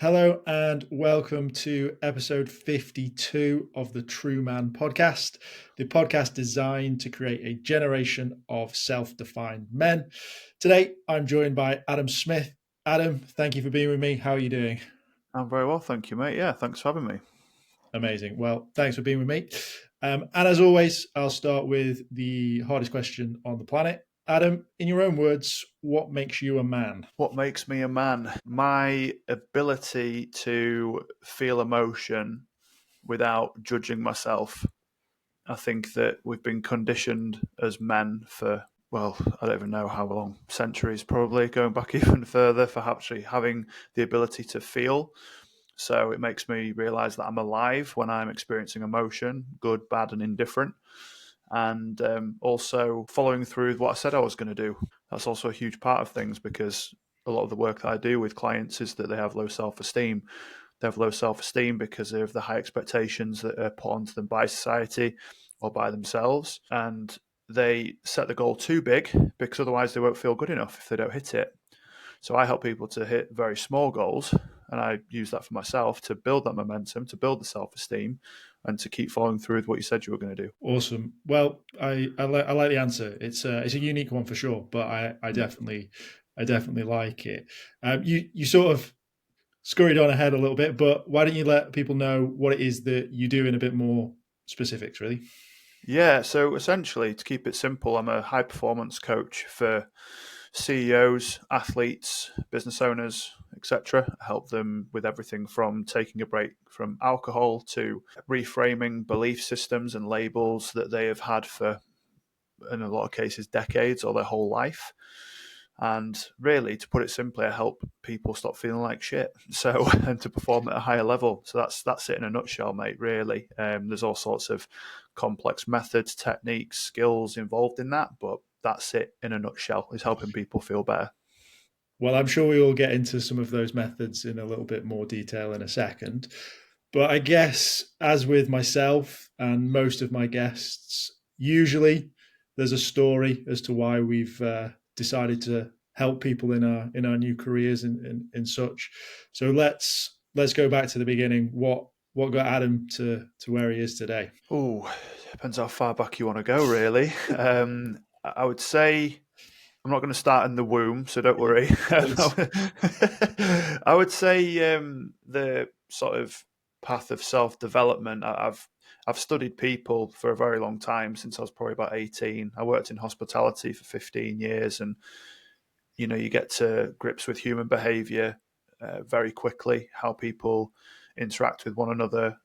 Hello and welcome to episode 52 of the TRUUMAN Podcast, the podcast designed to create a generation of self-defined men. Today, I'm joined by Adam Smith. Adam, thank you for being with me. How are you doing? I'm very well, thank you, mate. Yeah, thanks for having me. Amazing. Well, thanks for being with me. And as always, I'll start with the hardest question on the planet. Adam, in your own words, what makes you a man? What makes me a man? My ability to feel emotion without judging myself. I think that we've been conditioned as men for, well, I don't even know how long, centuries probably, going back even further, for actually having the ability to feel. So it makes me realise that I'm alive when I'm experiencing emotion, good, bad, and indifferent. And also following through with what I said I was going to do. That's also a huge part of things, because a lot of the work that I do with clients is that they have low self-esteem. They have low self-esteem because of the high expectations that are put onto them by society or by themselves. And they set the goal too big because otherwise they won't feel good enough if they don't hit it. So I help people to hit very small goals, and I use that for myself to build that momentum, to build the self-esteem, and to keep following through with what you said you were going to do. Awesome. Well, I like the answer. It's a unique one for sure, but I definitely like it. You sort of scurried on ahead a little bit, but why don't you let people know what it is that you do in a bit more specifics, really? Yeah, so essentially, to keep it simple, I'm a high performance coach for CEOs, athletes, business owners, etc. I help them with everything from taking a break from alcohol to reframing belief systems and labels that they have had for, in a lot of cases, decades or their whole life. And really, to put it simply, I help people stop feeling like shit. So, and to perform at a higher level. So that's it in a nutshell, mate. Really, there's all sorts of complex methods, techniques, skills involved in that, but that's it in a nutshell. Is helping people feel better. Well, I'm sure we will get into some of those methods in a little bit more detail in a second. But I guess, as with myself and most of my guests, usually there's a story as to why we've decided to help people in our new careers and such. So let's go back to the beginning. What got Adam to where he is today? Oh, depends how far back you want to go, really. I would say I'm not going to start in the womb, so don't worry. Please. I would say the sort of path of self-development. I've studied people for a very long time, since I was probably about 18. I worked in hospitality for 15 years, and you get to grips with human behaviour very quickly, how people interact with one another,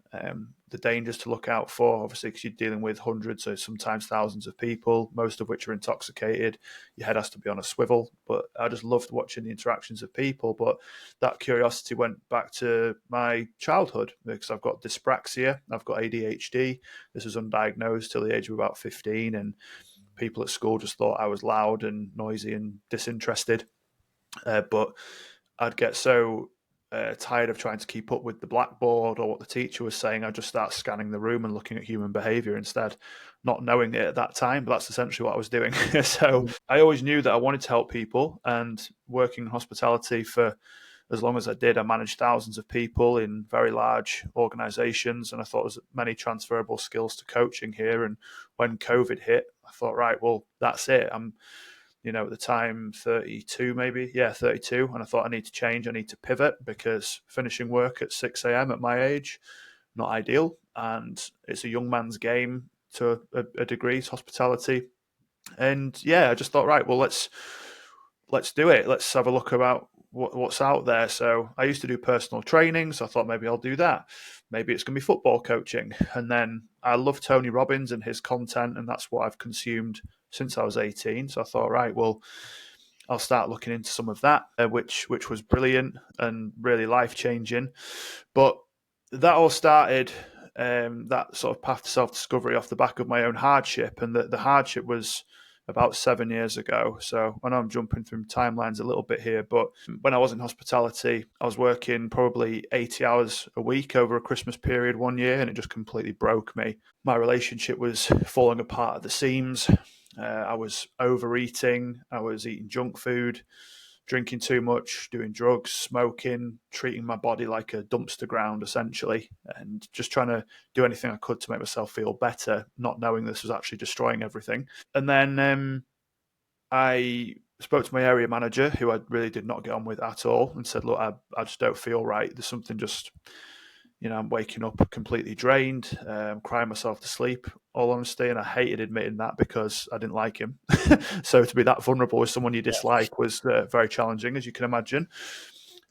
the dangers to look out for, obviously, because you're dealing with hundreds or sometimes thousands of people, most of which are intoxicated. Your head has to be on a swivel. But I just loved watching the interactions of people. But that curiosity went back to my childhood, because I've got dyspraxia, I've got ADHD. This was undiagnosed till the age of about 15, and people at school just thought I was loud and noisy and disinterested. But I'd get so tired of trying to keep up with the blackboard or what the teacher was saying, I'd just start scanning the room and looking at human behaviour instead, not knowing it at that time, but that's essentially what I was doing. So I always knew that I wanted to help people, and working in hospitality for as long as I did, I managed thousands of people in very large organisations, and I thought there was many transferable skills to coaching here. And when COVID hit, I thought, right, well, that's it. I'm at the time 32, maybe. Yeah, 32. And I thought, I need to change. I need to pivot, because finishing work at 6 a.m. at my age, not ideal. And it's a young man's game to a degree, it's hospitality. And yeah, I just thought, right, well, let's do it. Let's have a look about what's out there. So I used to do personal training, so I thought maybe I'll do that. Maybe it's going to be football coaching. And then I love Tony Robbins and his content, and that's what I've consumed since I was 18. So I thought, right, well, I'll start looking into some of that, which was brilliant and really life-changing. But that all started, that sort of path to self-discovery, off the back of my own hardship. And the hardship was about 7 years ago. So I know I'm jumping through timelines a little bit here, but when I was in hospitality, I was working probably 80 hours a week over a Christmas period one year, and it just completely broke me. My relationship was falling apart at the seams. I was overeating. I was eating junk food. drinking too much, doing drugs, smoking, treating my body like a dumpster ground, essentially, and just trying to do anything I could to make myself feel better, not knowing this was actually destroying everything. And then I spoke to my area manager, who I really did not get on with at all, and said, look, I just don't feel right. There's something just, I'm waking up completely drained, crying myself to sleep, all honesty. And I hated admitting that because I didn't like him. So to be that vulnerable with someone you dislike was very challenging, as you can imagine.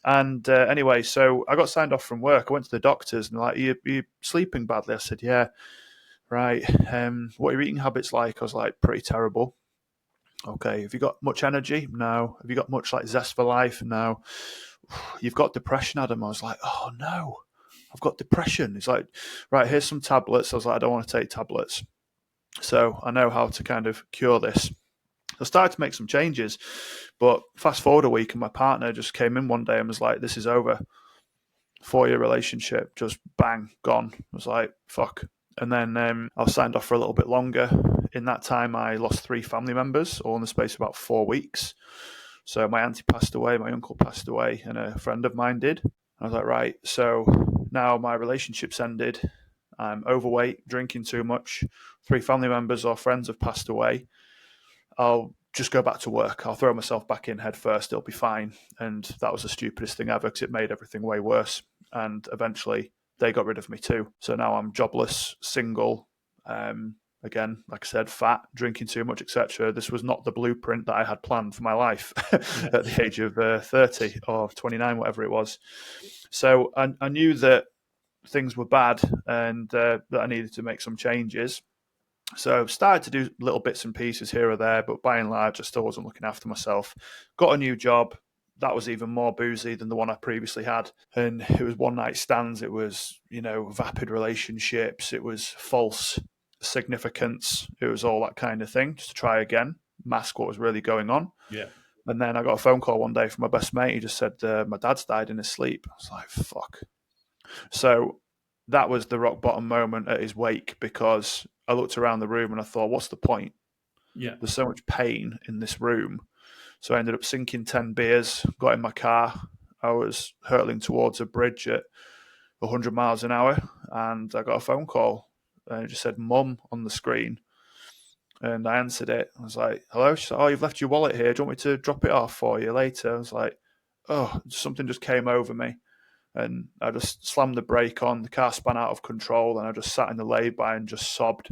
And anyway, so I got signed off from work. I went to the doctors and like, are you sleeping badly? I said, yeah. Right. What are your eating habits like? I was like, pretty terrible. Okay. Have you got much energy? No. Have you got much like zest for life? No. You've got depression, Adam. I was like, oh no, I've got depression. He's like, right, here's some tablets. I was like, I don't want to take tablets. So I know how to kind of cure this. I started to make some changes, but fast forward a week and my partner just came in one day and was like, this is over. 4-year relationship, just bang, gone. I was like, fuck. And then I was signed off for a little bit longer. In that time, I lost 3 family members, all in the space of about 4 weeks. So my auntie passed away, my uncle passed away, and a friend of mine did. I was like, right, so now my relationship's ended. I'm overweight, drinking too much. 3 family members or friends have passed away. I'll just go back to work. I'll throw myself back in head first. It'll be fine. And that was the stupidest thing ever because it made everything way worse. And eventually they got rid of me too. So now I'm jobless, single, again, like I said, fat, drinking too much, etc. This was not the blueprint that I had planned for my life at the age of 30 or 29, whatever it was. So I knew that things were bad and that I needed to make some changes. So I started to do little bits and pieces here or there, but by and large, I still wasn't looking after myself. Got a new job. That was even more boozy than the one I previously had. And it was one night stands. It was, vapid relationships. It was false significance. It was all that kind of thing, just to try again, mask what was really going on. Yeah. And then I got a phone call one day from my best mate. He just said, my dad's died in his sleep. I was like, fuck. So that was the rock bottom moment at his wake, because I looked around the room and I thought, what's the point? Yeah. There's so much pain in this room. So I ended up sinking 10 beers, got in my car. I was hurtling towards a bridge at 100 miles an hour, and I got a phone call. And it just said "Mum" on the screen. And I answered it. I was like, hello? She said, oh, you've left your wallet here. Do you want me to drop it off for you later? I was like, oh, something just came over me. And I just slammed the brake on. The car spun out of control, and I just sat in the lay-by and just sobbed.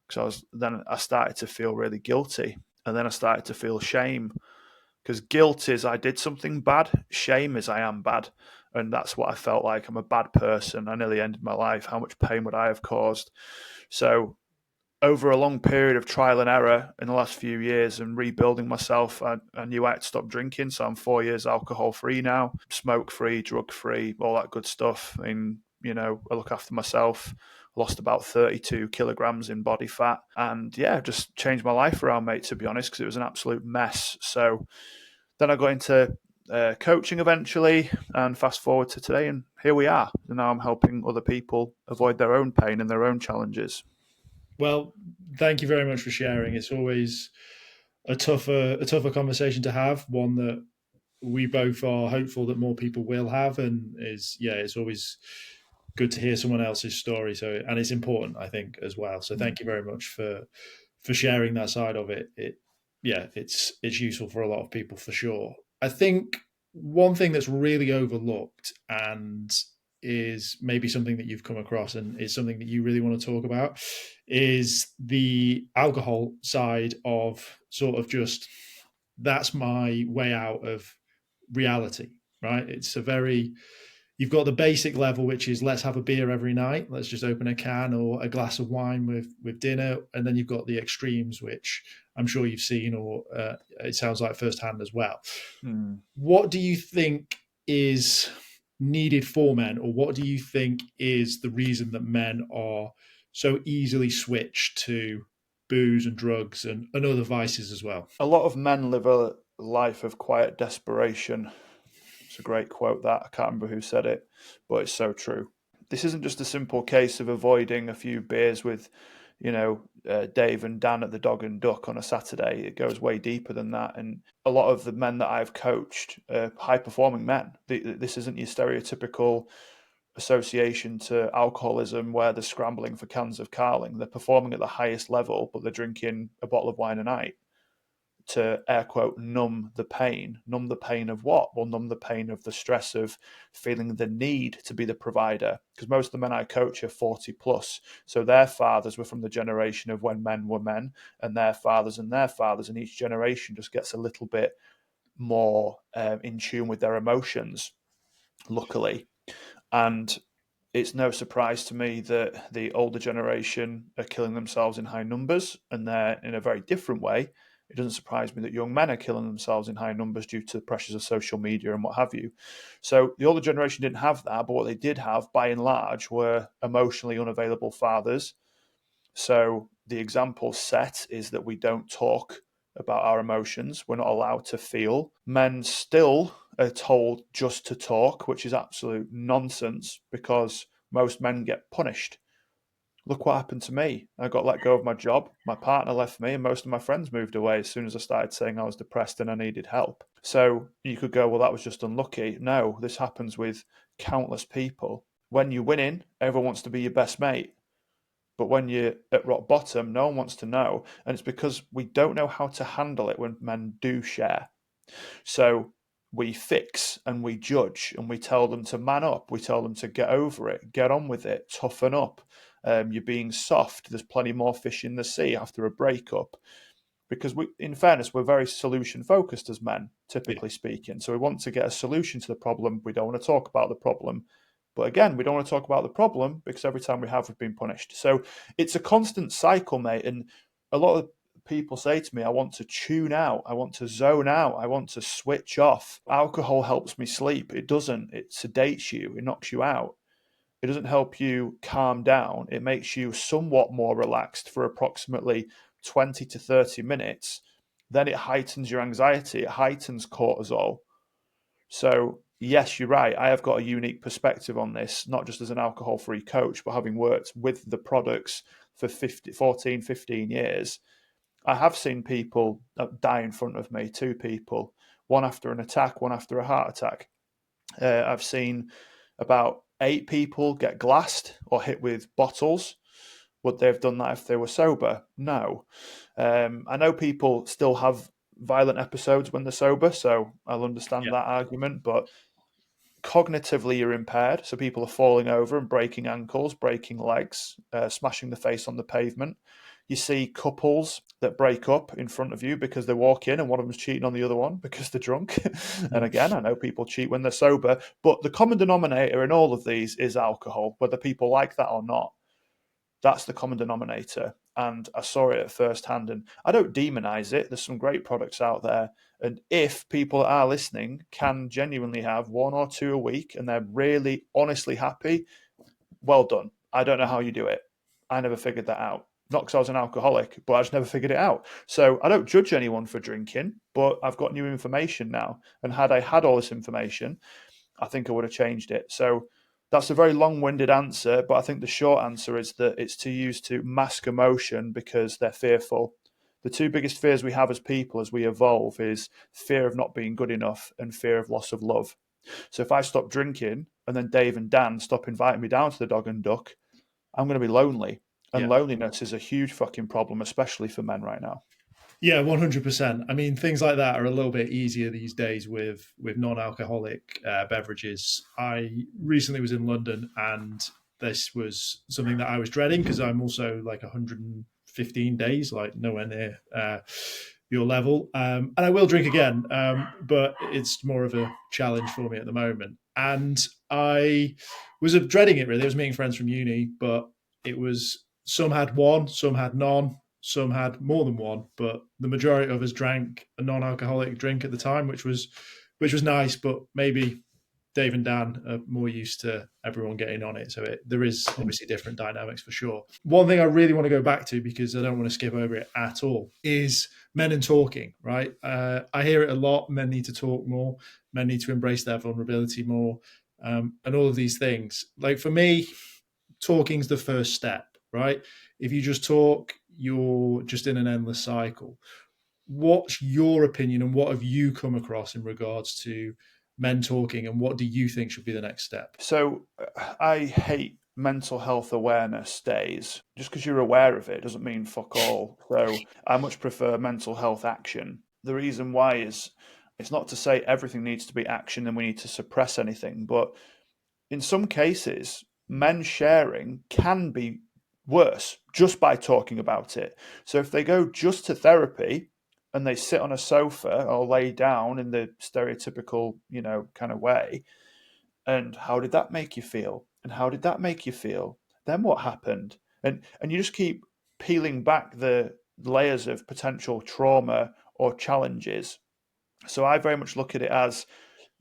Because then I started to feel really guilty. And then I started to feel shame. Because guilt is I did something bad. Shame is I am bad. And that's what I felt like. I'm a bad person. I nearly ended my life. How much pain would I have caused? So over a long period of trial and error in the last few years and rebuilding myself, I knew I had to stop drinking. So I'm 4 years alcohol free now, smoke free, drug free, all that good stuff. And, I look after myself. Lost about 32 kilograms in body fat. And yeah, just changed my life around, mate, to be honest, because it was an absolute mess. So then I got into coaching eventually, and fast forward to today, and here we are. And now I'm helping other people avoid their own pain and their own challenges. Well, thank you very much for sharing. It's always a tougher conversation to have, one that we both are hopeful that more people will have, and it's always good to hear someone else's story. So, and it's important, I think, as well. So thank you very much for sharing that side of it. It's useful for a lot of people for sure. I think one thing that's really overlooked, and is maybe something that you've come across and is something that you really want to talk about, is the alcohol side of sort of just, that's my way out of reality, right? You've got the basic level, which is let's have a beer every night. Let's just open a can or a glass of wine with dinner. And then you've got the extremes, which I'm sure you've seen, or it sounds like firsthand as well. What do you think is needed for men, or what do you think is the reason that men are so easily switched to booze and drugs and other vices as well? A lot of men live a life of quiet desperation. It's a great quote that. I can't remember who said it, but it's so true. This isn't just a simple case of avoiding a few beers with Dave and Dan at the Dog and Duck on a Saturday. It goes way deeper than that. And a lot of the men that I've coached are high-performing men. This isn't your stereotypical association to alcoholism where they're scrambling for cans of Carling. They're performing at the highest level, but they're drinking a bottle of wine a night to, air quote, numb the pain. Numb the pain of what? Well, numb the pain of the stress of feeling the need to be the provider. Because most of the men I coach are 40 plus. So their fathers were from the generation of when men were men, and their fathers, and each generation just gets a little bit more in tune with their emotions, luckily. And it's no surprise to me that the older generation are killing themselves in high numbers, and they're in a very different way. It doesn't surprise me that young men are killing themselves in high numbers due to the pressures of social media and what have you. So the older generation didn't have that, but what they did have, by and large, were emotionally unavailable fathers. So the example set is that we don't talk about our emotions. We're not allowed to feel. Men still are told just to talk, which is absolute nonsense because most men get punished. Look what happened to me. I got let go of my job. My partner left me, and most of my friends moved away as soon as I started saying I was depressed and I needed help. So you could go, well, that was just unlucky. No, this happens with countless people. When you're winning, everyone wants to be your best mate. But when you're at rock bottom, no one wants to know. And it's because we don't know how to handle it when men do share. So we fix and we judge and we tell them to man up. We tell them to get over it, get on with it, toughen up. You're being soft. There's plenty more fish in the sea after a breakup. Because in fairness, we're very solution focused as men, typically speaking. So we want to get a solution to the problem. We don't want to talk about the problem. But again, we don't want to talk about the problem because every time we have, we've been punished. So it's a constant cycle, mate. And a lot of people say to me, I want to tune out. I want to zone out. I want to switch off. Alcohol helps me sleep. It doesn't. It sedates you. It knocks you out. It doesn't help you calm down. It makes you somewhat more relaxed for approximately 20 to 30 minutes. Then it heightens your anxiety. It heightens cortisol. So yes, you're right. I have got a unique perspective on this, not just as an alcohol-free coach, but having worked with the products for 14, 15 years. I have seen people die in front of me, two people, one after an attack, one after a heart attack. I've seen about 8 people get glassed or hit with bottles. Would they have done that if they were sober? No. I know people still have violent episodes when they're sober, so I'll understand that argument, but cognitively you're impaired, so people are falling over and breaking ankles, breaking legs, smashing the face on the pavement. You see couples that break up in front of you because they walk in and one of them's cheating on the other one because they're drunk. And again, I know people cheat when they're sober, but the common denominator in all of these is alcohol, whether people like that or not. That's the common denominator. And I saw it at first hand, and I don't demonize it. There's some great products out there. And if people that are listening can genuinely have 1 or 2 a week and they're really honestly happy, well done. I don't know how you do it. I never figured that out. Not because I was an alcoholic, but I just never figured it out. So I don't judge anyone for drinking, but I've got new information now. And had I had all this information, I think I would have changed it. So that's a very long-winded answer, but I think the short answer is that it's to use to mask emotion because they're fearful. The 2 biggest fears we have as people as we evolve is fear of not being good enough and fear of loss of love. So if I stop drinking and then Dave and Dan stop inviting me down to the Dog and Duck, I'm going to be lonely. And loneliness is a huge fucking problem, especially for men right now. Yeah, 100%. I mean, things like that are a little bit easier these days with non-alcoholic beverages. I recently was in London, and this was something that I was dreading because I'm also like 115 days, like nowhere near your level. And I will drink again, but it's more of a challenge for me at the moment. And I was dreading it, really. I was meeting friends from uni, but it was some had one, some had none. Some had more than one, but the majority of us drank a non-alcoholic drink at the time, which was nice. But maybe Dave and Dan are more used to everyone getting on it, so there is obviously different dynamics for sure. One thing I really want to go back to, because I don't want to skip over it at all, is men and talking. Right, I hear it a lot. Men need to talk more. Men need to embrace their vulnerability more, and all of these things. Like for me, talking's the first step. right? If you just talk, you're just in an endless cycle. What's your opinion and what have you come across in regards to men talking, and what do you think should be the next step? So I hate mental health awareness days. Just because you're aware of it doesn't mean fuck all. So I much prefer mental health action. The reason why is it's not to say everything needs to be action and we need to suppress anything, but in some cases, men sharing can be worse just by talking about it. So if they go just to therapy and they sit on a sofa or lay down in the stereotypical, kind of way, and how did that make you feel? And how did that make you feel? Then what happened? And you just keep peeling back the layers of potential trauma or challenges. So I very much look at it as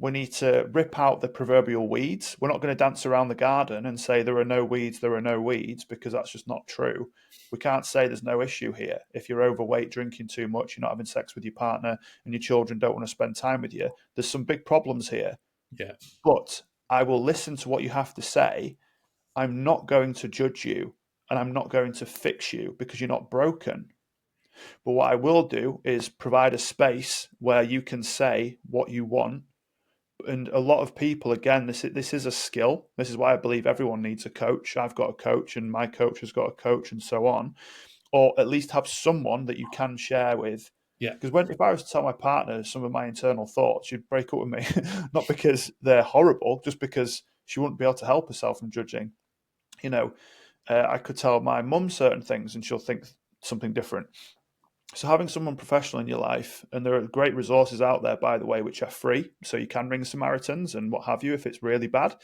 we need to rip out the proverbial weeds. We're not going to dance around the garden and say there are no weeds, because that's just not true. We can't say there's no issue here. If you're overweight, drinking too much, you're not having sex with your partner, and your children don't want to spend time with you, there's some big problems here. Yeah. But I will listen to what you have to say. I'm not going to judge you, and I'm not going to fix you because you're not broken. But what I will do is provide a space where you can say what you want. And a lot of people, again, this is a skill. This is why I believe everyone needs a coach. I've got a coach, and my coach has got a coach, and so on. Or at least have someone that you can share with. Yeah. Because if I was to tell my partner some of my internal thoughts, she'd break up with me. Not because they're horrible, just because she wouldn't be able to help herself from judging. I could tell my mum certain things and she'll think something different. So having someone professional in your life, and there are great resources out there, by the way, which are free. So you can ring Samaritans and what have you if it's really bad.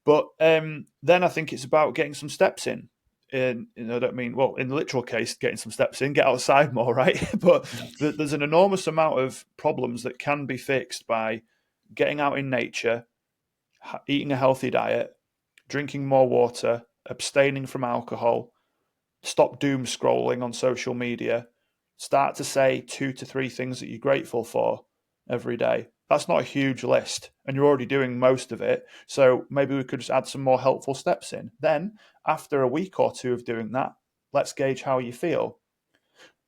But then I think it's about getting some steps in. I don't mean, well, in the literal case, getting some steps in, get outside more, right? But there's an enormous amount of problems that can be fixed by getting out in nature, eating a healthy diet, drinking more water, abstaining from alcohol, stop doom scrolling on social media, start to say 2 to 3 things that you're grateful for every day. That's not a huge list, and you're already doing most of it. So maybe we could just add some more helpful steps in. Then, after a week or two of doing that, let's gauge how you feel.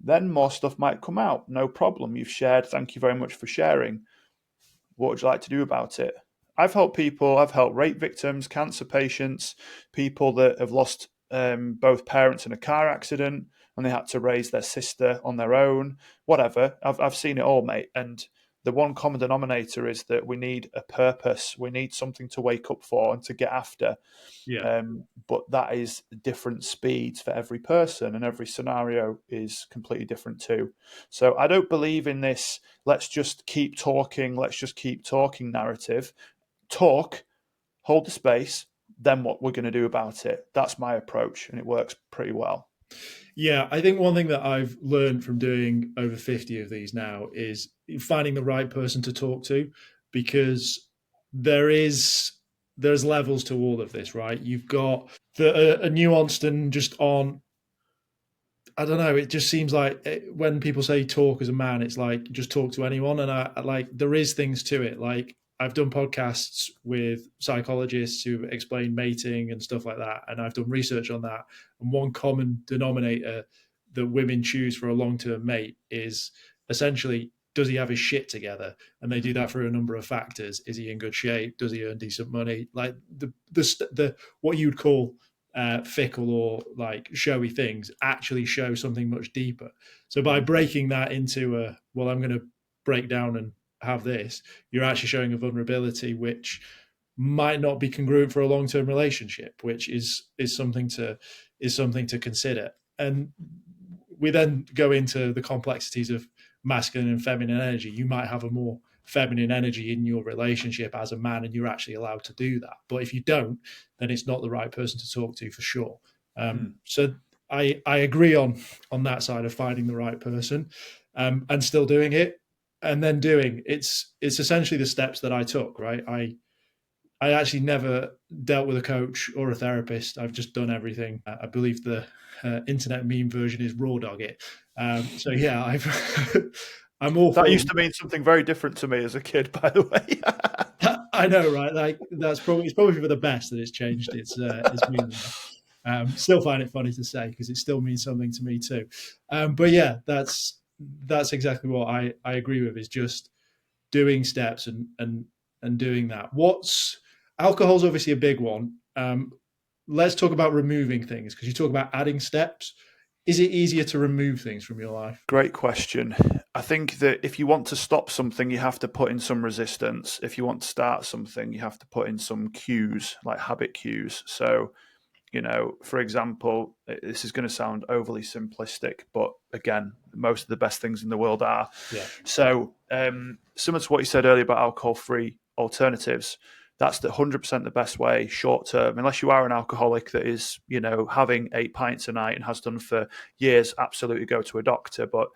Then more stuff might come out. No problem. You've shared. Thank you very much for sharing. What would you like to do about it? I've helped rape victims, cancer patients, people that have lost both parents in a car accident and they had to raise their sister on their own, whatever. I've seen it all, mate. And the one common denominator is that we need a purpose. We need something to wake up for and to get after. Yeah. But that is different speeds for every person, and every scenario is completely different too. So I don't believe in this let's just keep talking narrative. Talk, hold the space, then what we're going to do about it. That's my approach, and it works pretty well. Yeah, I think one thing that I've learned from doing over 50 of these now is finding the right person to talk to, because there's levels to all of this, right? You've got a nuanced and just on, I don't know, it just seems like when people say talk as a man, it's like just talk to anyone. And I like, there is things to it. Like I've done podcasts with psychologists who explain mating and stuff like that. And I've done research on that. And one common denominator that women choose for a long-term mate is essentially, does he have his shit together? And they do that for a number of factors. Is he in good shape? Does he earn decent money? Like the what you'd call fickle or like showy things actually show something much deeper. So by breaking that into I'm going to break down and have this, you're actually showing a vulnerability which might not be congruent for a long-term relationship, which is something to consider. And we then go into the complexities of masculine and feminine energy. You might have a more feminine energy in your relationship as a man, and you're actually allowed to do that. But if you don't, then it's not the right person to talk to for sure. So I agree on that side of finding the right person, and still doing it. And then it's essentially the steps that I took, right? I actually never dealt with a coach or a therapist. I've just done everything. I believe the internet meme version is raw dog it. So yeah, I'm all. That used to mean something very different to me as a kid, by the way. I know, right? Like it's probably for the best that it's changed its meaning. Still find it funny to say because it still means something to me too. But yeah, that's exactly what I agree with, is just doing steps and doing that. Alcohol's obviously a big one. Let's talk about removing things, because you talk about adding steps. Is it easier to remove things from your life? Great question. I think that if you want to stop something, you have to put in some resistance. If you want to start something, you have to put in some cues, like habit cues. So, for example, this is going to sound overly simplistic, but again, most of the best things in the world are. Yeah. So, similar to what you said earlier about alcohol-free alternatives, that's the 100% the best way short term, unless you are an alcoholic that is, having 8 pints a night and has done for years. Absolutely go to a doctor. But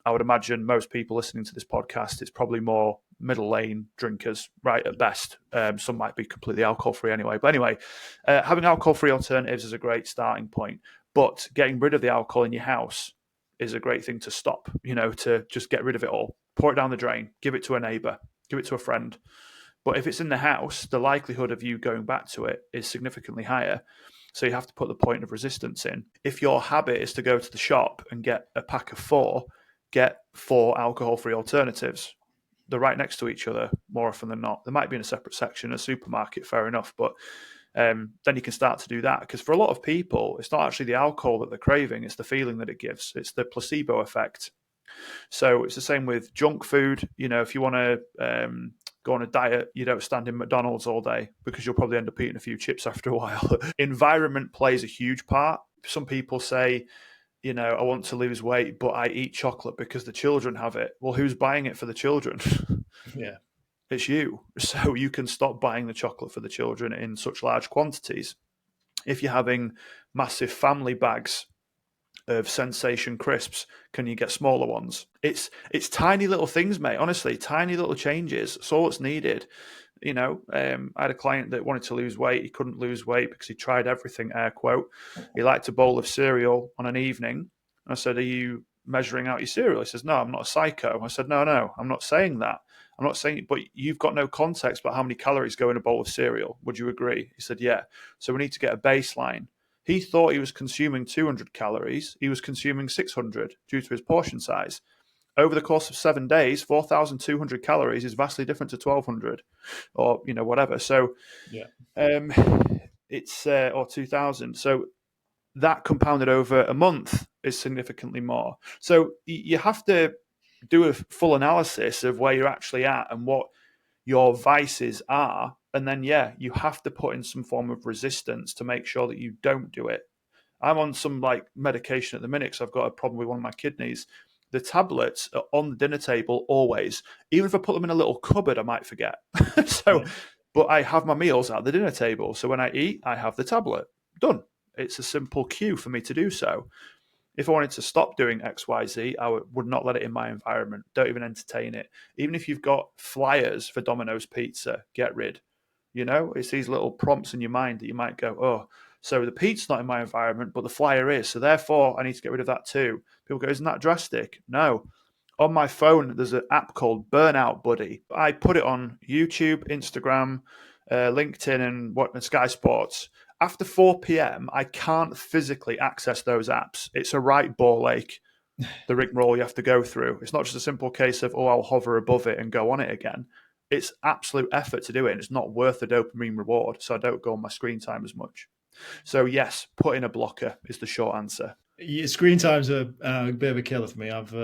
I would imagine most people listening to this podcast, it's probably more middle lane drinkers, right, at best. Some might be completely alcohol-free anyway. But anyway, having alcohol-free alternatives is a great starting point. But getting rid of the alcohol in your house is a great thing to stop, to just get rid of it all. Pour it down the drain, give it to a neighbour, give it to a friend. But if it's in the house, the likelihood of you going back to it is significantly higher. So you have to put the point of resistance in. If your habit is to go to the shop and get a pack of 4, get 4 alcohol-free alternatives. They're right next to each other more often than not. They might be in a separate section, a supermarket, fair enough. But then you can start to do that. Because for a lot of people, it's not actually the alcohol that they're craving. It's the feeling that it gives. It's the placebo effect. So it's the same with junk food. If you want to go on a diet, you don't stand in McDonald's all day, because you'll probably end up eating a few chips after a while. Environment plays a huge part. Some people say, I want to lose weight, but I eat chocolate because the children have it. Well, who's buying it for the children? Yeah. It's you. So you can stop buying the chocolate for the children in such large quantities. If you're having massive family bags of Sensation crisps, can you get smaller ones? It's tiny little things, mate. Honestly, tiny little changes. That's all that's needed. I had a client that wanted to lose weight. He couldn't lose weight because he tried everything, air quote. He liked a bowl of cereal on an evening. I said, are you measuring out your cereal? He says, no, I'm not a psycho. I said, no, I'm not saying that. I'm not saying it, but you've got no context about how many calories go in a bowl of cereal. Would you agree? He said, yeah. So we need to get a baseline. He thought he was consuming 200 calories. He was consuming 600 due to his portion size. Over the course of 7 days, 4,200 calories is vastly different to 1,200 or, whatever. So Yeah. It's, or 2,000. So that compounded over a month is significantly more. So you have to do a full analysis of where you're actually at and what your vices are. And then, you have to put in some form of resistance to make sure that you don't do it. I'm on some medication at the minute because I've got a problem with one of my kidneys. The tablets are on the dinner table always. Even if I put them in a little cupboard, I might forget. But I have my meals at the dinner table. So when I eat, I have the tablet. Done. It's a simple cue for me to do so. If I wanted to stop doing X, Y, Z, I would not let it in my environment. Don't even entertain it. Even if you've got flyers for Domino's Pizza, get rid. It's these little prompts in your mind that you might go, oh, so the pizza's not in my environment, but the flyer is. So therefore, I need to get rid of that too. People go, isn't that drastic? No. On my phone, there's an app called Burnout Buddy. I put it on YouTube, Instagram, LinkedIn, and Sky Sports. After 4 p.m., I can't physically access those apps. It's a right ball ache, the rigmarole you have to go through. It's not just a simple case of, I'll hover above it and go on it again. It's absolute effort to do it, and it's not worth the dopamine reward, so I don't go on my screen time as much. So yes, put in a blocker is the short answer. Yeah, screen time's a bit of a killer for me. I've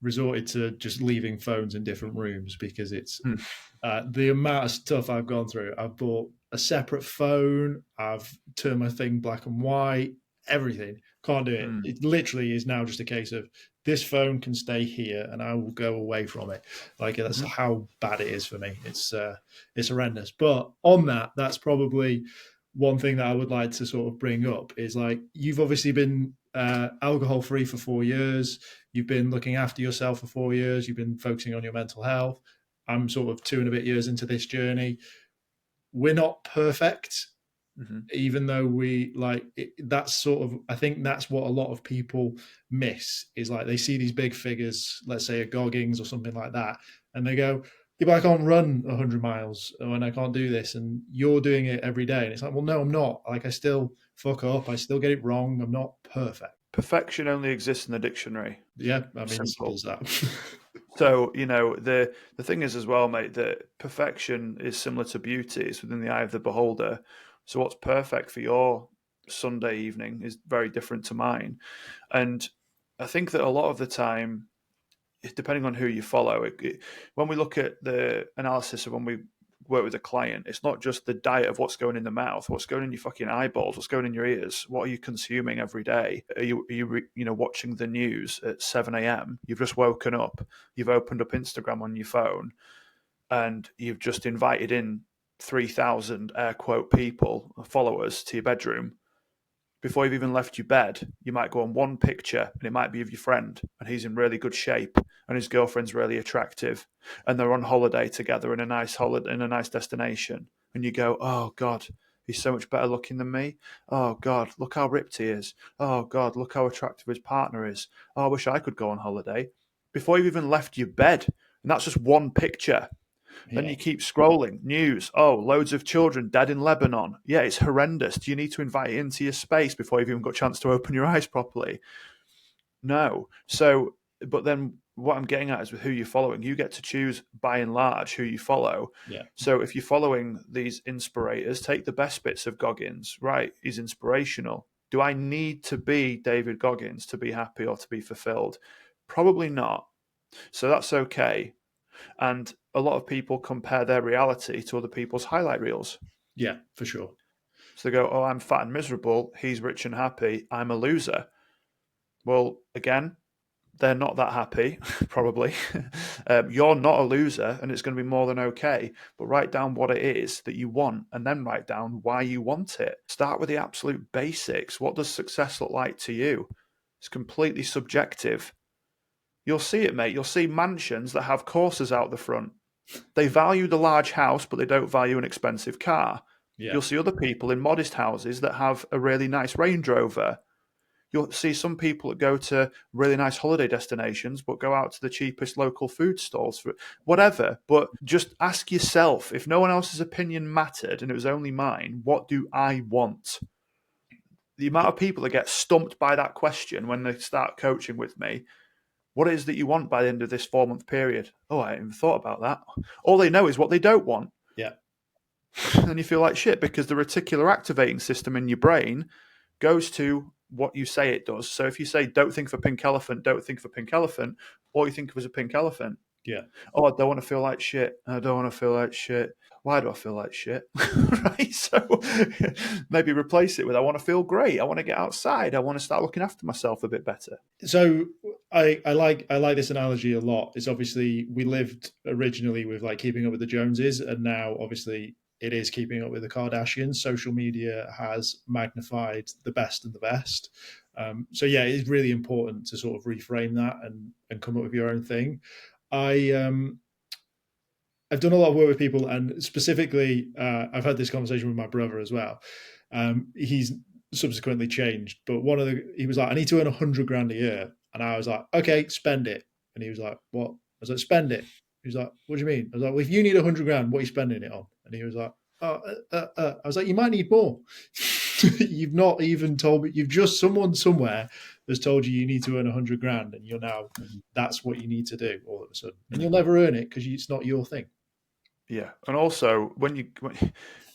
resorted to just leaving phones in different rooms because it's the amount of stuff I've gone through. I've bought a separate phone. I've turned my thing black and white. Everything. Can't do it. It literally is now just a case of this phone can stay here and I will go away from it. That's how bad it is for me. It's horrendous. But on that's probably one thing that I would like to sort of bring up is you've obviously been alcohol free for 4 years. You've been looking after yourself for 4 years. You've been focusing on your mental health. I'm sort of 2 and a bit years into this journey. We're not perfect. Even though we that's sort of, I think that's what a lot of people miss is they see these big figures, let's say a Goggins or something like that, and they go, yeah, but I can't run 100 miles and I can't do this, and you're doing it every day. And it's like, well, no, I'm not. Like, I still fuck up. I still get it wrong. I'm not perfect. Perfection only exists in the dictionary. Yeah, I mean, Simple. simple as that. So, the thing is as well, mate, that perfection is similar to beauty. It's within the eye of the beholder. So what's perfect for your Sunday evening is very different to mine. And I think that a lot of the time, depending on who you follow, when we look at the analysis of when we work with a client, it's not just the diet of what's going in the mouth, what's going in your fucking eyeballs, what's going in your ears, what are you consuming every day? Are you watching the news at 7 a.m.? You've just woken up, you've opened up Instagram on your phone, and you've just invited in 3,000 air quote people, followers, to your bedroom. Before you've even left your bed, you might go on one picture and it might be of your friend and he's in really good shape and his girlfriend's really attractive and they're on holiday together in a nice destination. And you go, oh God, he's so much better looking than me. Oh God, look how ripped he is. Oh God, look how attractive his partner is. Oh, I wish I could go on holiday. Before you've even left your bed. And that's just one picture. Then Yeah, you keep scrolling. News. Oh, loads of children dead in Lebanon. Yeah, it's horrendous. Do you need to invite it into your space before you've even got a chance to open your eyes properly? No. So, but then what I'm getting at is with who you're following. You get to choose, by and large, who you follow. yeah, So if you're following these inspirators, take the best bits of Goggins. Right, he's inspirational. Do I need to be David Goggins to be happy or to be fulfilled? Probably not. So that's okay. And a lot of people compare their reality to other people's highlight reels. yeah, for sure. So they go, oh, I'm fat and miserable. He's rich and happy. I'm a loser. Well, again, they're not that happy, probably. You're not a loser, and it's going to be more than okay. But write down what it is that you want, and then write down why you want it. Start with the absolute basics. What does success look like to you? It's completely subjective. You'll see it, mate. You'll see mansions that have courses out the front. They value the large house, but they don't value an expensive car. Yeah, You'll see other people in modest houses that have a really nice Range Rover. You'll see some people that go to really nice holiday destinations, but go out to the cheapest local food stalls for whatever. But just ask yourself, if no one else's opinion mattered and it was only mine, what do I want? The amount of people that get stumped by that question when they start coaching with me, what it is that you want by the end of this 4-month period? Oh, I hadn't even thought about that. All they know is what they don't want. yeah, And you feel like shit because the reticular activating system in your brain goes to what you say it does. So if you say, don't think of a pink elephant, don't think of a pink elephant, all you think of is a pink elephant. yeah. Oh, I don't want to feel like shit. I don't want to feel like shit. Why do I feel like shit? Right? So maybe replace it with, I want to feel great. I want to get outside. I want to start looking after myself a bit better. So I like this analogy a lot. It's obviously we lived originally with like keeping up with the Joneses, and now obviously it is keeping up with the Kardashians. Social media has magnified the best of the best. So yeah, it's really important to sort of reframe that and come up with your own thing. I I've done a lot of work with people, and specifically, I've had this conversation with my brother as well. He's subsequently changed, but he was like, "I need to earn 100 grand a year," and I was like, "Okay, spend it." And he was like, "What?" I was like, "Spend it." He was like, "What do you mean?" I was like, "Well, if you need 100 grand, what are you spending it on?" And he was like, "Oh, I was like, "You might need more." You've not even told me. You've just someone somewhere has told you need to earn 100 grand, and you're now that's what you need to do all of a sudden, and you'll never earn it because it's not your thing. Yeah. And also,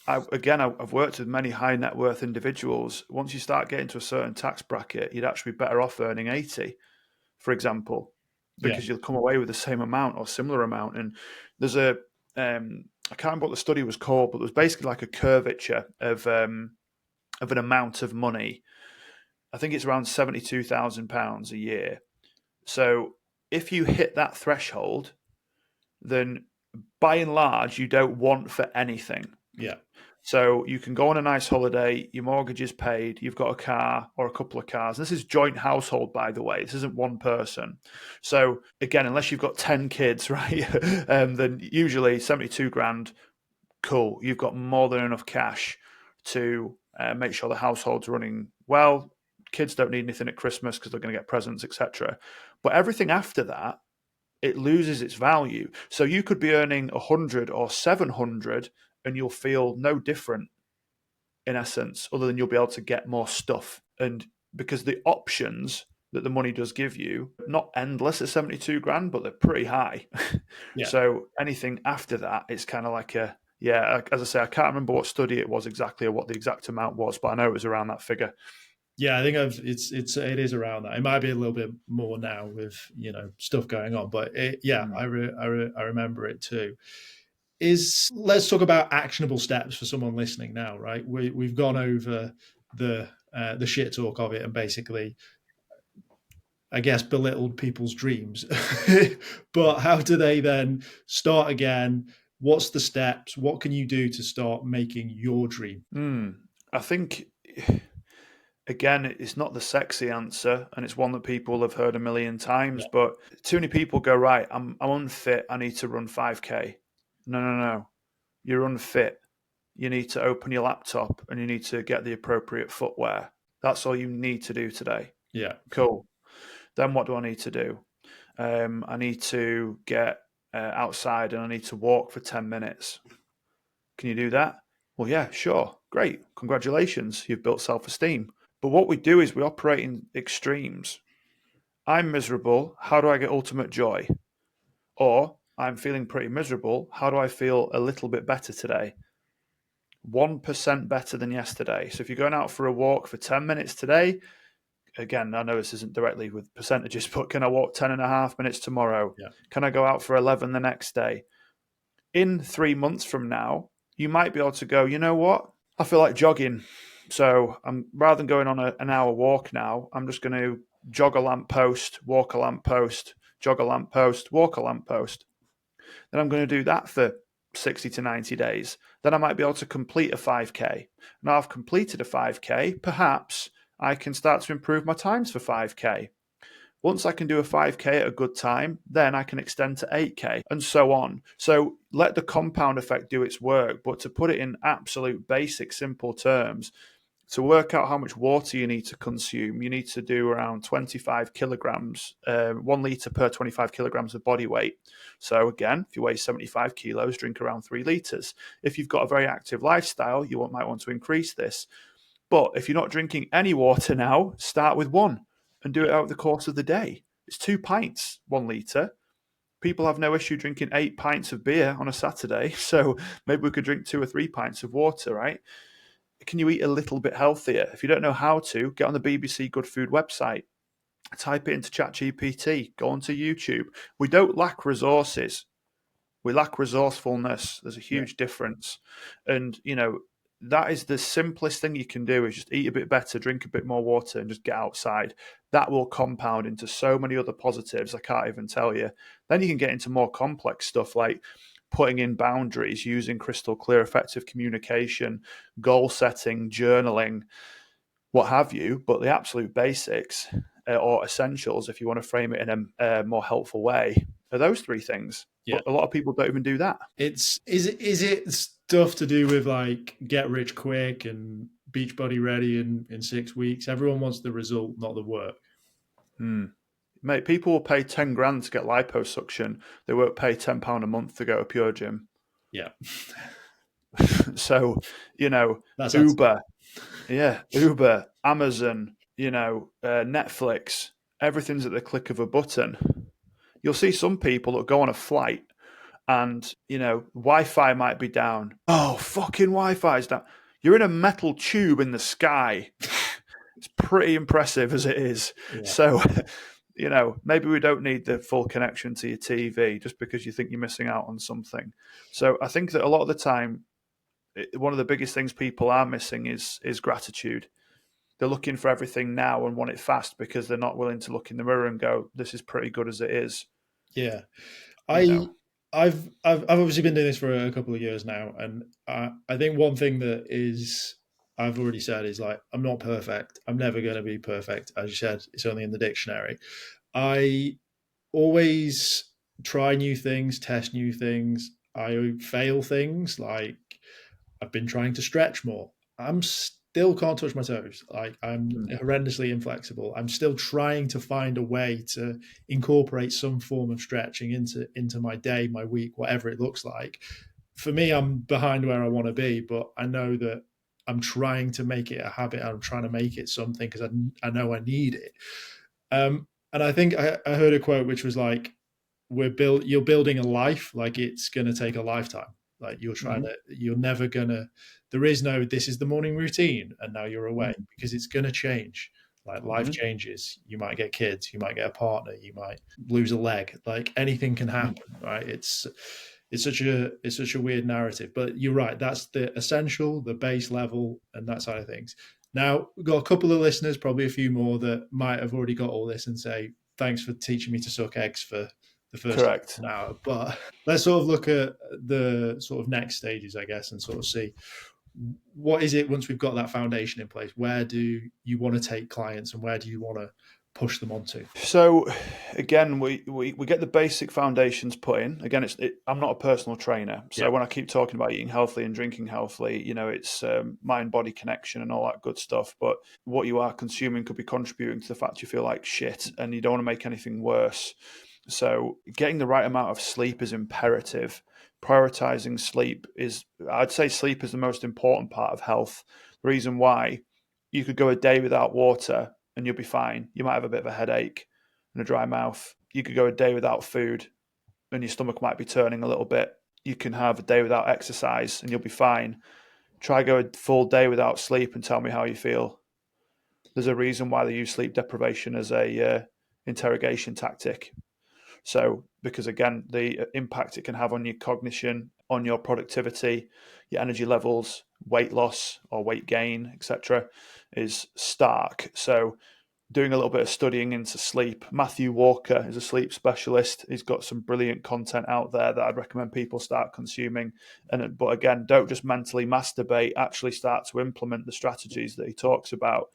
I've worked with many high net worth individuals. Once you start getting to a certain tax bracket, you'd actually be better off earning 80, for example, Yeah, because you'll come away with the same amount or similar amount. And there's I can't remember what the study was called, but it was basically like a curvature of an amount of money. I think it's around £72,000 a year. So if you hit that threshold, then by and large, you don't want for anything. yeah, So you can go on a nice holiday, your mortgage is paid, you've got a car or a couple of cars. This is joint household, by the way. This isn't one person. So again, unless you've got 10 kids, right, then usually 72 grand, cool. You've got more than enough cash to make sure the household's running well. Kids don't need anything at Christmas because they're going to get presents, etc. But everything after that, it loses its value. So you could be earning 100 or 700 and you'll feel no different in essence, other than you'll be able to get more stuff. And because the options that the money does give you, not endless at 72 grand, but they're pretty high. Yeah. So anything after that, it's kind of like as I say, I can't remember what study it was exactly or what the exact amount was, but I know it was around that figure. Yeah, I think it is around that. It might be a little bit more now with stuff going on, but I remember it too. Let's talk about actionable steps for someone listening now, right? We've gone over the shit talk of it and basically, I guess, belittled people's dreams. But how do they then start again? What's the steps? What can you do to start making your dream? I think, again, it's not the sexy answer, and it's one that people have heard a million times, Yeah. but too many people go, right, I'm unfit, I need to run 5K. No. You're unfit. You need to open your laptop and you need to get the appropriate footwear. That's all you need to do today. Yeah. Cool. Then what do I need to do? I need to get outside and I need to walk for 10 minutes. Can you do that? Well, yeah, sure. Great. Congratulations. You've built self-esteem. But what we do is we operate in extremes. I'm miserable. How do I get ultimate joy? Or I'm feeling pretty miserable. How do I feel a little bit better today? 1% better than yesterday. So if you're going out for a walk for 10 minutes today, again, I know this isn't directly with percentages, but can I walk 10 and a half minutes tomorrow? Yeah. Can I go out for 11 the next day? In 3 months from now, you might be able to go, you know what? I feel like jogging. So rather than going on an hour walk now, I'm just going to jog a lamppost, walk a lamppost, jog a lamppost, walk a lamppost. Then I'm going to do that for 60 to 90 days. Then I might be able to complete a 5K. Now I've completed a 5K, perhaps I can start to improve my times for 5K. Once I can do a 5K at a good time, then I can extend to 8K and so on. So let the compound effect do its work, but to put it in absolute basic, simple terms, to work out how much water you need to consume, you need to do around 25 kilograms, 1 litre per 25 kilograms of body weight. So again, if you weigh 75 kilos, drink around 3 litres. If you've got a very active lifestyle, you might want to increase this. But if you're not drinking any water now, start with 1 and do it over the course of the day. It's 2 pints, 1 litre. People have no issue drinking 8 pints of beer on a Saturday. So maybe we could drink 2 or 3 pints of water, right? Can you eat a little bit healthier? If you don't know how to, get on the BBC Good Food website, type it into ChatGPT, go onto YouTube. We don't lack resources. We lack resourcefulness. There's a huge difference. And, that is the simplest thing you can do is just eat a bit better, drink a bit more water, and just get outside. That will compound into so many other positives I can't even tell you. Then you can get into more complex stuff like putting in boundaries, using crystal clear, effective communication, goal setting, journaling, what have you. But the absolute basics or essentials, if you want to frame it in a more helpful way, are those 3 things. Yeah. But a lot of people don't even do that. Is it stuff to do with like get rich quick and Beachbody ready in 6 weeks? Everyone wants the result, not the work. Mate, people will pay 10 grand to get liposuction. They won't pay £10 a month to go to Pure Gym. Yeah. So, That's Uber, Amazon, Netflix, everything's at the click of a button. You'll see some people that go on a flight and, Wi-Fi might be down. Oh, fucking Wi-Fi's down. You're in a metal tube in the sky. It's pretty impressive as it is. Yeah. So, maybe we don't need the full connection to your TV just because you think you're missing out on something. So I think that a lot of the time, one of the biggest things people are missing is gratitude. They're looking for everything now and want it fast because they're not willing to look in the mirror and go, this is pretty good as it is. Yeah. I've obviously been doing this for a couple of years now, and I think one thing that is I've already said is like I'm not perfect. I'm never going to be perfect. As you said, it's only in the dictionary. I always try new things, test new things. I fail things. Like I've been trying to stretch more. I'm still still can't touch my toes. Like I'm Mm. horrendously inflexible. I'm still trying to find a way to incorporate some form of stretching into my day, my week, whatever it looks like. For me, I'm behind where I want to be, but I know that I'm trying to make it a habit. I'm trying to make it something because I know I need it. And I think I heard a quote which was like, you're building a life, like it's going to take a lifetime. Like you're never gonna, there is no, this is the morning routine and now you're away, because it's going to change. Like life changes. You might get kids, you might get a partner, you might lose a leg, like anything can happen, right? It's such a weird narrative, but you're right. That's the essential, the base level, and that side of things. Now we've got a couple of listeners, probably a few more, that might have already got all this and say, "Thanks for teaching me to suck eggs for the first Correct. hour." But let's sort of look at the sort of next stages, I guess, and sort of see what is it once we've got that foundation in place. Where do you want to take clients, and where do you want to push them onto? So again, we get the basic foundations put in. Again, I'm not a personal trainer, so when I keep talking about eating healthily and drinking healthily, it's mind-body connection and all that good stuff. But what you are consuming could be contributing to the fact you feel like shit, and you don't want to make anything worse. So getting the right amount of sleep is imperative. Prioritizing sleep I'd say sleep is the most important part of health. The reason why, you could go a day without water and you'll be fine. You might have a bit of a headache and a dry mouth. You could go a day without food and your stomach might be turning a little bit. You can have a day without exercise and you'll be fine. Try go a full day without sleep and tell me how you feel. There's a reason why they use sleep deprivation as a interrogation tactic. So, because again, the impact it can have on your cognition, on your productivity, your energy levels, weight loss or weight gain, etc., is stark. So, doing a little bit of studying into sleep. Matthew Walker is a sleep specialist. He's got some brilliant content out there that I'd recommend people start consuming. But again, don't just mentally masturbate, actually start to implement the strategies that he talks about.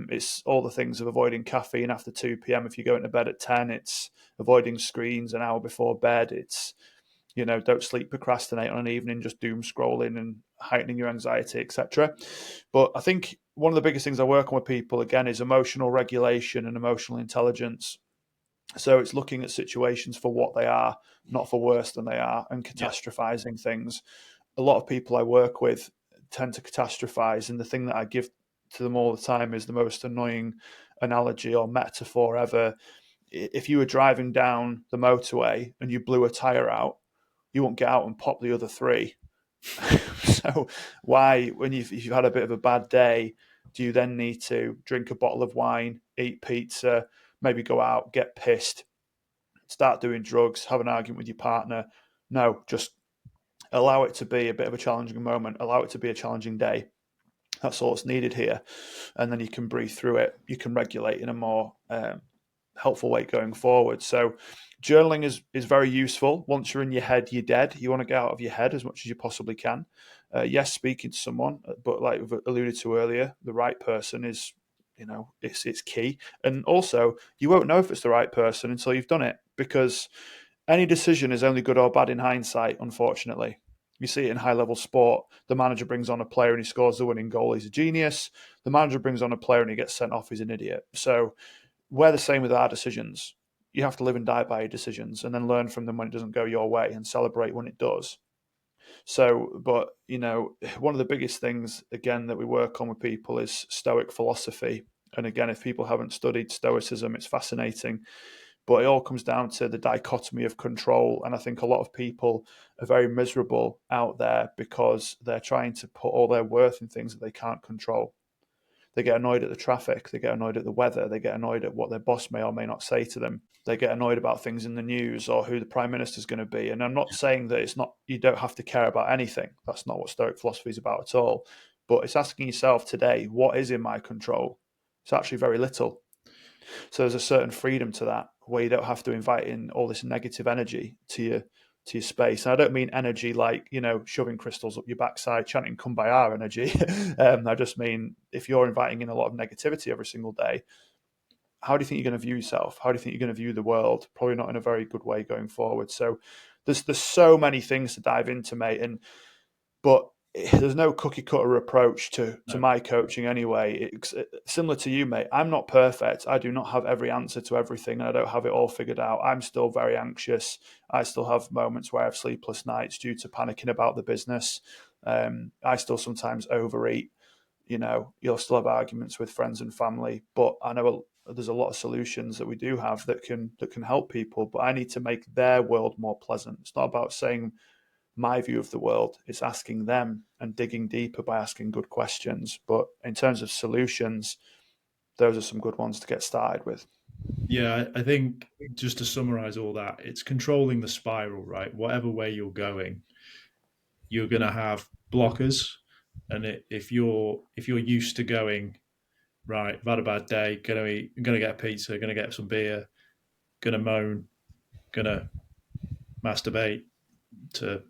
It's all the things of avoiding caffeine after 2 p.m. If you're going to bed at 10, it's avoiding screens an hour before bed. It's, don't sleep procrastinate on an evening, just doom scrolling and heightening your anxiety, etc. But I think one of the biggest things I work on with people, again, is emotional regulation and emotional intelligence. So it's looking at situations for what they are, not for worse than they are, and catastrophizing things. A lot of people I work with tend to catastrophize, and the thing that I give to them all the time is the most annoying analogy or metaphor ever. If you were driving down the motorway and you blew a tire out, you won't get out and pop the other three. So why, when if you've had a bit of a bad day, do you then need to drink a bottle of wine, eat pizza, maybe go out, get pissed, start doing drugs, have an argument with your partner? No, just allow it to be a bit of a challenging moment, allow it to be a challenging day. That's all that's needed here. And then you can breathe through it. You can regulate in a more helpful way going forward. So journaling is very useful. Once you're in your head, you're dead. You want to get out of your head as much as you possibly can. Yes, speaking to someone, but like we've alluded to earlier, the right person is, it's key. And also, you won't know if it's the right person until you've done it, because any decision is only good or bad in hindsight, unfortunately. You see it in high-level sport. The manager brings on a player and he scores the winning goal. He's a genius. The manager brings on a player and he gets sent off. He's an idiot. So we're the same with our decisions. You have to live and die by your decisions and then learn from them when it doesn't go your way and celebrate when it does. So, but, one of the biggest things, again, that we work on with people is Stoic philosophy. And again, if people haven't studied Stoicism, it's fascinating. But it all comes down to the dichotomy of control. And I think a lot of people are very miserable out there because they're trying to put all their worth in things that they can't control. They get annoyed at the traffic. They get annoyed at the weather. They get annoyed at what their boss may or may not say to them. They get annoyed about things in the news or who the prime minister is going to be. And I'm not saying that you don't have to care about anything. That's not what Stoic philosophy is about at all. But it's asking yourself today, what is in my control? It's actually very little. So there's a certain freedom to that, where you don't have to invite in all this negative energy to your space. And I don't mean energy like, shoving crystals up your backside, chanting "Kumbaya" energy. I just mean, if you're inviting in a lot of negativity every single day, how do you think you're going to view yourself? How do you think you're going to view the world? Probably not in a very good way going forward. So there's so many things to dive into, mate. But there's no cookie cutter approach to No. my coaching anyway. It's similar to you, mate. I'm not perfect. I do not have every answer to everything, and I don't have it all figured out. I'm still very anxious. I still have moments where I have sleepless nights due to panicking about the business. I still sometimes overeat. You'll still have arguments with friends and family, but I know there's a lot of solutions that we do have that can help people. But I need to make their world more pleasant. It's not about saying my view of the world. It's asking them and digging deeper by asking good questions. But in terms of solutions, those are some good ones to get started with. Yeah, I think just to summarize all that, it's controlling the spiral, right? Whatever way you're going, you're going to have blockers, and if you're used to going right, I've had a bad day, gonna get a pizza, gonna get some beer, gonna moan, gonna masturbate to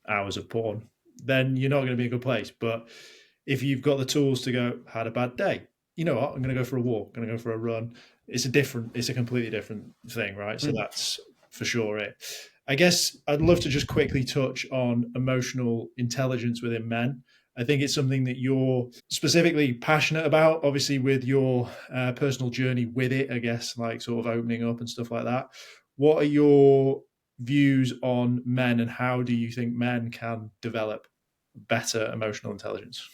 hours of porn, then you're not going to be in a good place. But if you've got the tools to go, had a bad day, you know what? I'm going to go for a walk, I'm going to go for a run. It's a completely different thing, right? So that's for sure it. I guess I'd love to just quickly touch on emotional intelligence within men. I think it's something that you're specifically passionate about, obviously, with your personal journey with it, I guess, like sort of opening up and stuff like that. What are your views on men, and how do you think men can develop better emotional intelligence?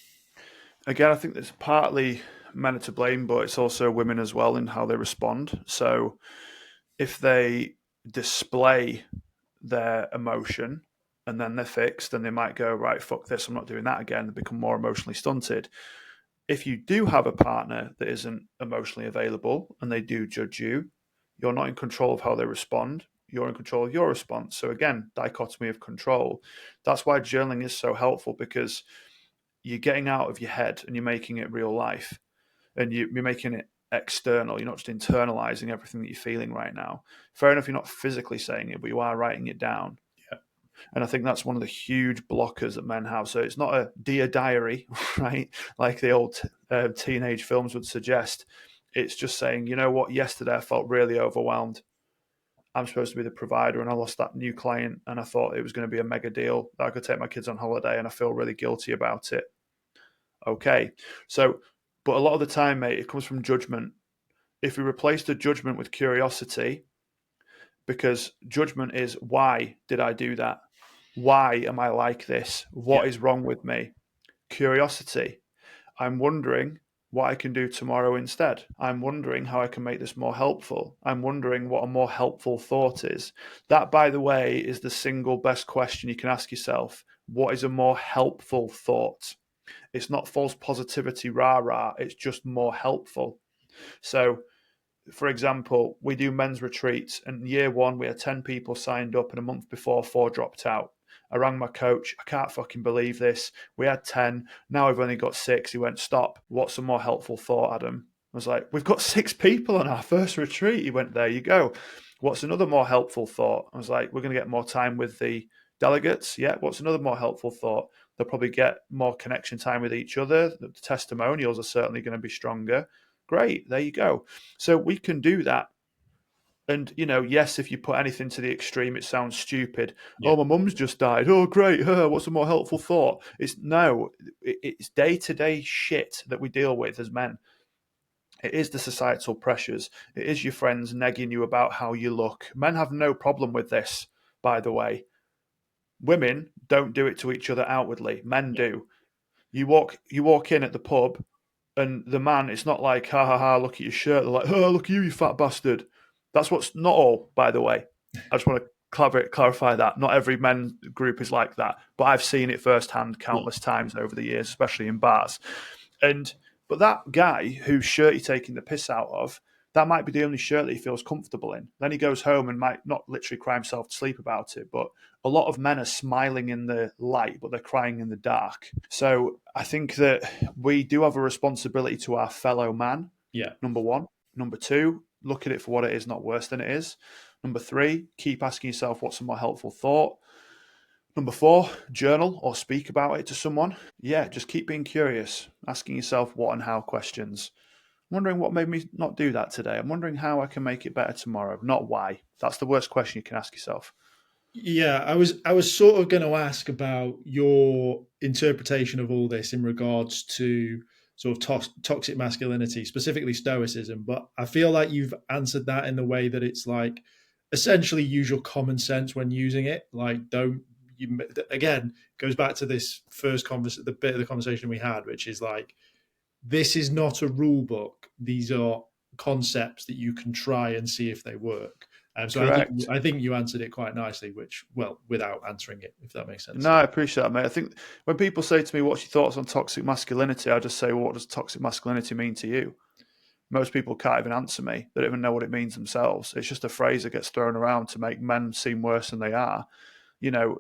Again, I think there's partly men are to blame, but it's also women as well in how they respond. So if they display their emotion and then they're fixed, then they might go, right, fuck this, I'm not doing that again. They become more emotionally stunted. If you do have a partner that isn't emotionally available and they do judge you, you're not in control of how they respond. You're in control of your response. So again, dichotomy of control. That's why journaling is so helpful, because you're getting out of your head and you're making it real life, and you're making it external. You're not just internalizing everything that you're feeling right now. Fair enough, you're not physically saying it, but you are writing it down. Yeah. And I think that's one of the huge blockers that men have. So it's not a dear diary, right? Like the old teenage films would suggest. It's just saying, you know what, yesterday I felt really overwhelmed. I'm supposed to be the provider, and I lost that new client, and I thought it was going to be a mega deal that I could take my kids on holiday, and I feel really guilty about it. Okay. So, but a lot of the time, mate, it comes from judgment. If we replace the judgment with curiosity, because judgment is, why did I do that? Why am I like this? Yeah. What is wrong with me? Curiosity, I'm wondering what I can do tomorrow instead. I'm wondering how I can make this more helpful. I'm wondering what a more helpful thought is. That, by the way, is the single best question you can ask yourself. What is a more helpful thought? It's not false positivity, rah, rah. It's just more helpful. So, for example, we do men's retreats, and year one, we had 10 people signed up, and a month before, 4 dropped out. I rang my coach. I can't fucking believe this. We had 10. Now we've only got 6. He went, stop. What's a more helpful thought, Adam? I was like, we've got 6 people on our first retreat. He went, there you go. What's another more helpful thought? I was like, we're going to get more time with the delegates. Yeah. What's another more helpful thought? They'll probably get more connection time with each other. The testimonials are certainly going to be stronger. Great. There you go. So we can do that. And, yes, if you put anything to the extreme, it sounds stupid. Yeah. Oh, my mum's just died. Oh, great. What's a more helpful thought? It's day-to-day shit that we deal with as men. It is the societal pressures. It is your friends negging you about how you look. Men have no problem with this, by the way. Women don't do it to each other outwardly. Men do. You walk in at the pub, and the man, it's not like, ha ha ha, look at your shirt. They're like, oh, look at you, you fat bastard. That's what's not all, by the way. I just want to clarify that. Not every men group is like that, but I've seen it firsthand countless times over the years, especially in bars. But that guy whose shirt you're taking the piss out of, that might be the only shirt that he feels comfortable in. Then he goes home and might not literally cry himself to sleep about it, but a lot of men are smiling in the light, but they're crying in the dark. So I think that we do have a responsibility to our fellow man, Yeah. number one. Number two, look at it for what it is, not worse than it is. Number three, keep asking yourself what's a more helpful thought. Number four, journal or speak about it to someone. Yeah, just keep being curious, asking yourself what and how questions. I'm wondering what made me not do that today. I'm wondering how I can make it better tomorrow, not why. That's the worst question you can ask yourself. Yeah, I was sort of going to ask about your interpretation of all this in regards to sort of toxic masculinity, specifically stoicism, but I feel like you've answered that in the way that it's like essentially use your common sense when using it. Like don't you again goes back to this first the bit of the conversation we had, which is like this is not a rule book. These are concepts that you can try and see if they work. So Correct. I think you answered it quite nicely, which well, without answering it, if that makes No, sense. I appreciate that, mate. I think when people say to me, "What's your thoughts on toxic masculinity?" I just say, well, "What does toxic masculinity mean to you?" Most people can't even answer me. They don't even know what it means themselves. It's just a phrase that gets thrown around to make men seem worse than they are. You know,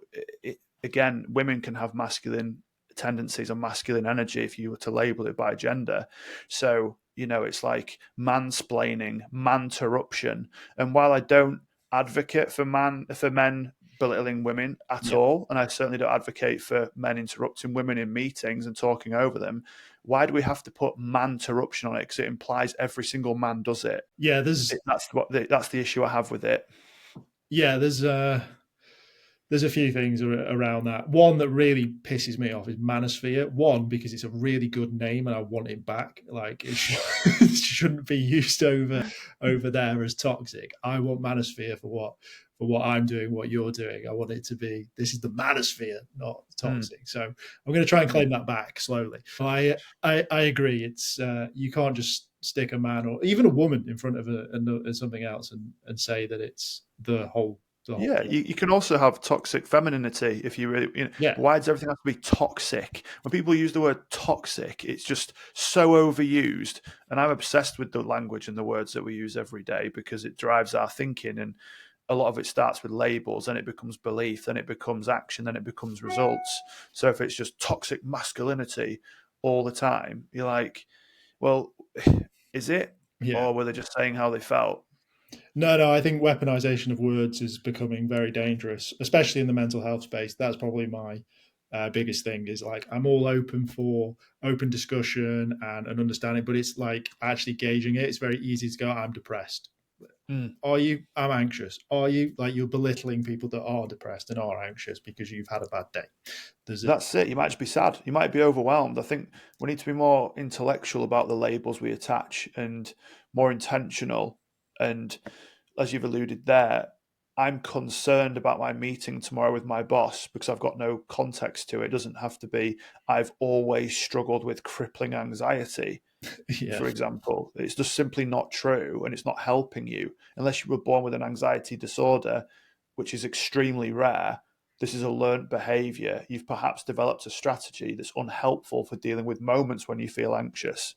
again, women can have masculine tendencies and masculine energy if you were to label it by gender. So, it's like mansplaining, man-terruption. And while I don't advocate for men belittling women at Yeah. all, and I certainly don't advocate for men interrupting women in meetings and talking over them, why do we have to put man-terruption on it? Because it implies every single man does it. Yeah, That's the issue I have with it. yeah, there's a few things around that. One that really pisses me off is Manosphere. One, because it's a really good name and I want it back. Like it shouldn't be used over there as toxic. I want Manosphere for what I'm doing, what you're doing. I want it to be this is the Manosphere, not Mm, toxic. So I'm going to try and mm. claim that back slowly. I agree. It's you can't just stick a man or even a woman in front of something else and say that it's the whole Yeah, thing. you can also have toxic femininity if you really. Yeah, Why does everything have to be toxic? When people use the word toxic, it's just so overused. And I'm obsessed with the language and the words that we use every day because it drives our thinking. And a lot of it starts with labels, then it becomes belief, then it becomes action, then it becomes results. So if it's just toxic masculinity all the time, you're like, well, is it? yeah. Or were they just saying how they felt? No, I think weaponization of words is becoming very dangerous, especially in the mental health space. That's probably my biggest thing is like I'm all open for open discussion and an understanding, but it's like actually gauging it. It's very easy to go, I'm depressed. Mm. Are you? I'm anxious. Are you? Like you're belittling people that are depressed and are anxious because you've had a bad day. There's a That's it. You might just be sad. You might be overwhelmed. I think we need to be more intellectual about the labels we attach and more intentional. And as you've alluded there, I'm concerned about my meeting tomorrow with my boss because I've got no context to it. It doesn't have to be, I've always struggled with crippling anxiety, yeah, for example. It's just simply not true and it's not helping you unless you were born with an anxiety disorder, which is extremely rare. This is a learned behavior. You've perhaps developed a strategy that's unhelpful for dealing with moments when you feel anxious.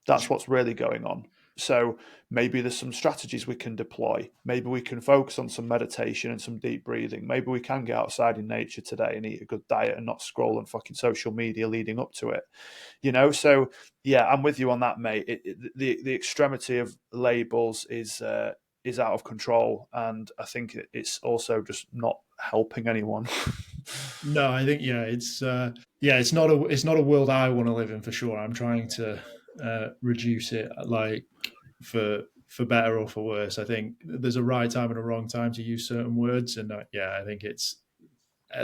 That's what's really going on. So maybe there's some strategies we can deploy. Maybe we can focus on some meditation and some deep breathing. Maybe we can get outside in nature today and eat a good diet and not scroll on fucking social media leading up to it. So yeah, I'm with you on that, mate. The extremity of labels is out of control, and I think it's also just not helping anyone. no, I think yeah, it's not a world I want to live in for sure. I'm trying to reduce it, like for better or for worse. I think there's a right time and a wrong time to use certain words, and yeah, I think it's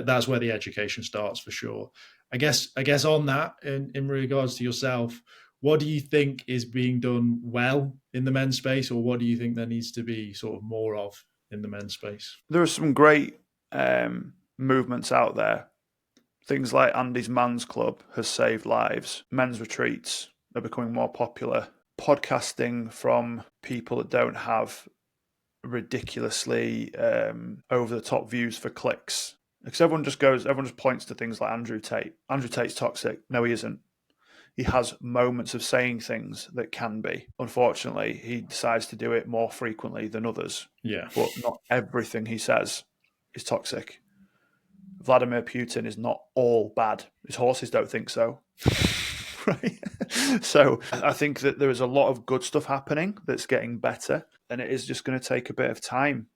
that's where the education starts for sure. I guess on that, in regards to yourself, what do you think is being done well in the men's space, or what do you think there needs to be sort of more of in the men's space? There are some great movements out there. Things like Andy's Man's Club has saved lives. Men's retreats are becoming more popular. Podcasting from people that don't have ridiculously over the top views for clicks. Because everyone just points to things like Andrew Tate. Andrew Tate's toxic. No, he isn't. He has moments of saying things that can be. Unfortunately, he decides to do it more frequently than others. Yeah, But not everything he says is toxic. Vladimir Putin is not all bad. His horses don't think so. Right. So I think that there is a lot of good stuff happening that's getting better, and it is just going to take a bit of time.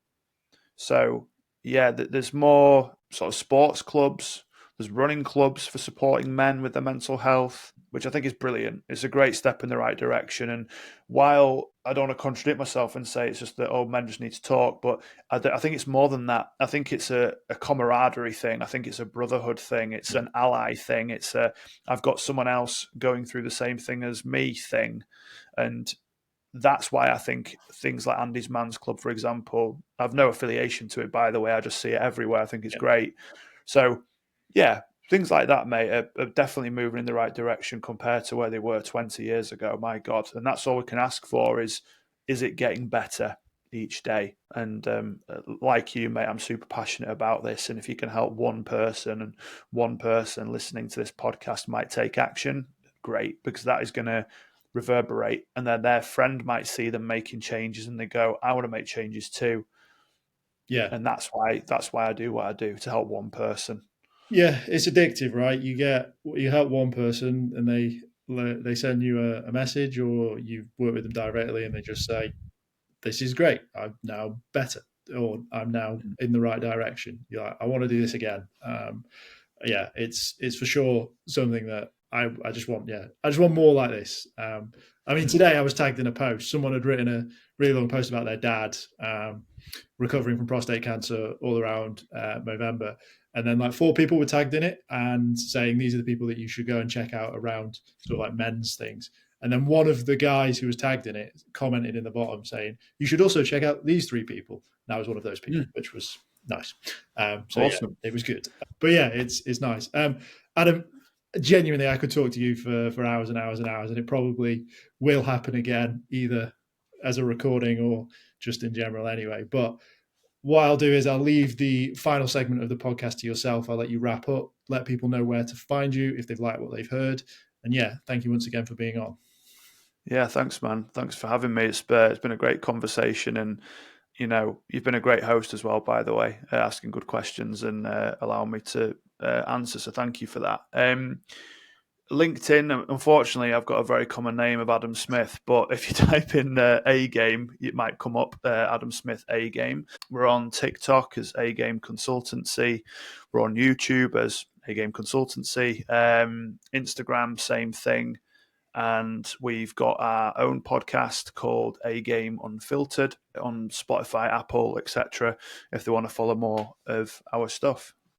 So yeah, there's more sort of sports clubs. There's running clubs for supporting men with their mental health. which I think is brilliant. It's a great step in the right direction. And while I don't want to contradict myself and say it's just that, oh, men just need to talk, but I think it's more than that. I think it's a camaraderie thing. I think it's a brotherhood thing. It's an ally thing. It's I've got someone else going through the same thing as me thing. And that's why I think things like Andy's Man's Club, for example, I've no affiliation to it, by the way. I just see it everywhere. I think it's great. So, yeah, things like that, mate, are definitely moving in the right direction compared to where they were 20 years ago. My God. And that's all we can ask for is it getting better each day? And like you, mate, I'm super passionate about this. And if you can help one person, and one person listening to this podcast might take action, great, because that is going to reverberate, and then their friend might see them making changes and they go, I want to make changes too. Yeah. And that's why I do what I do, to help one person. Yeah, it's addictive, right? You help one person and they send you a message, or you work with them directly and they just say, this is great, I'm now better, or I'm now in the right direction. You're like, I want to do this again. Yeah, it's for sure something that I just want. Yeah, I just want more like this. I mean, today I was tagged in a post. Someone had written a really long post about their dad recovering from prostate cancer all around November. And then like 4 people were tagged in it and saying, these are the people that you should go and check out around sort of like men's things. And then one of the guys who was tagged in it commented in the bottom saying, you should also check out these 3 people. And I was one of those people, which was nice. So Awesome. yeah, it was good. But yeah, it's nice. Adam, genuinely, I could talk to you for hours and hours and hours, and it probably will happen again, either as a recording or just in general anyway. But what I'll do is I'll leave the final segment of the podcast to yourself. I'll let you wrap up, let people know where to find you if they've liked what they've heard. And yeah, thank you once again for being on. Yeah, thanks, man. Thanks for having me. It's been a great conversation, and you've been a great host as well, by the way, asking good questions and allowing me to answer. So thank you for that. LinkedIn, unfortunately, I've got a very common name of Adam Smith, but if you type in A Game, it might come up, Adam Smith A Game. We're on TikTok as A Game Consultancy. We're on YouTube as A Game Consultancy. Instagram, same thing. And we've got our own podcast called A Game Unfiltered on Spotify, Apple, etc. if they want to follow more of our stuff.